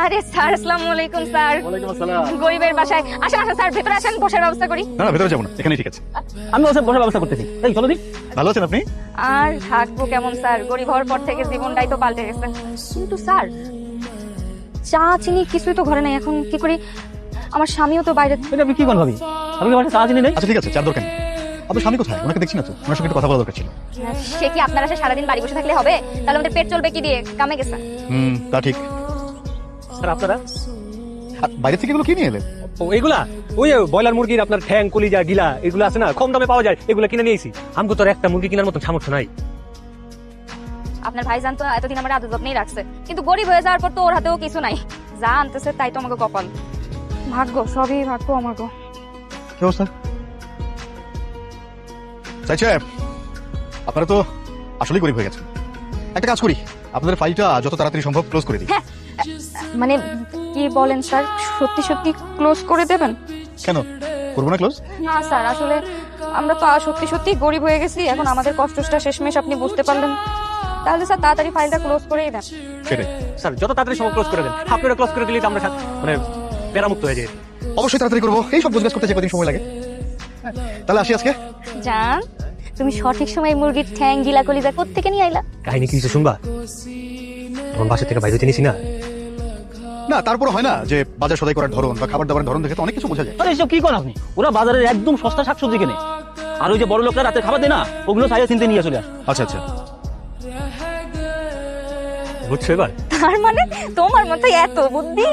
আরে স্যার, আসসালামু আলাইকুম স্যার। ওয়ালাইকুম আসসালাম। গরিবের বাসায় আসেন আসেন স্যার, ভেতরে আসেন, বসার ব্যবস্থা করি। না না, ভেতরে যাবো না, এখানেই ঠিক আছে। আমি বসে ব্যবস্থা করতেছি। এই চলো দি। ভালো আছেন আপনি? আর থাকবো কেমন স্যার, গরিব হওয়ার পর থেকে জীবনটাই তো পাল্টে গেছে। কিন্তু স্যার, চা চিনি কিছুই তো ঘরে নাই, এখন কি করি? আমার স্বামীও তো বাইরে। এটা আপনি কি কোন ভাবি? আমি কি বাসা চা চিনি নাই? আচ্ছা ঠিক আছে, চার দরকার নেই। আপনার স্বামী কোথায়? ওনাকে দেখছি না তো, ওনার সঙ্গে একটু কথা বলা দরকার ছিল। সে কি আপনারা সারাদিন বাড়ি বসে থাকলে হবে? তাহলে আমাদের পেট চলবে কি দিয়ে? কামে গেছে। তা ঠিক। স্যার আপনারা আর বাইরে থেকে এগুলো কি নিয়ে এলেন? ও এগুলা ওই ব্রয়লার মুরগির আপনার ঠ্যাং কলিজা গিলা এগুলো আছে না, কম দামে পাওয়া যায়, এগুলো কিনে নিয়েছি। আমাকে তোর একটা মুরগি কেনার মতো সামর্থ্য নাই। আপনার ভাইজান তো এতদিন আমার আদর যত্নেই রাখছে, কিন্তু গরিব হয়ে যাওয়ার পর তো ওর হাতেও কিছু নাই। যা আনতেছে তাই তো আমাকে কপাল। ভাগ্য, সবই ভাগ্য আমার গো। কি অবস্থা? চাইছে আপনারা তো আসলেই গরিব হয়ে গেছেন। একটা কাজ করি, আপনাদের ফাইলটা যত তাড়াতাড়ি সম্ভব ক্লোজ করে দিই। হ্যাঁ, মানে কি বলেন স্যার? সত্যি সত্যি ক্লোজ করে দেবেন? কেন করবো না ক্লোজ? না স্যার, আসলে আমরা তো সত্যি সত্যি গরিব হয়ে গেছি, এখন আমাদের কষ্টটা শেষমেশ আপনি বুঝতে পারলেন। তাহলে স্যার তাড়াতাড়ি ফাইলটা ক্লোজ করেই দেন। সেটাই। স্যার যত তাড়াতাড়ি সম্ভব ক্লোজ করে দেন। আপনারা ক্লোজ করে দিলে তো আমরা মানে পেরামুক্ত হয়ে যাই। অবশ্যই তাড়াতাড়ি করবো, এই সব গোছগাছ করতে যে কদিন সময় লাগে। তাহলে আসি আজকে। জান, তুমি সঠিক সময় মুরগির ঠ্যাং গিলা কলিজা কোত্থেকে নিয়ে আইলা? কাহিনী কিছু শুনবা? তখন বাসা থেকে বাইরে নিছি না। না তারপর হয় না যে বাজার সদাই করার ধরন বা খাবার দাবারের ধরন দেখে তো অনেক কিছু বোঝা যায়। আরে এসব কি কোন আপনি? ওরা বাজারের একদম সস্তা শাকসবজি কেনে। আর ওই যে বড় লোকরা রাতে খাবার দেয় না, ওগুলো সাইয়া চিনতে নিয়ে চলে আসে। আচ্ছা আচ্ছা। বুঝছো এবার? তার মানে তোমার মতো এত বুদ্ধি?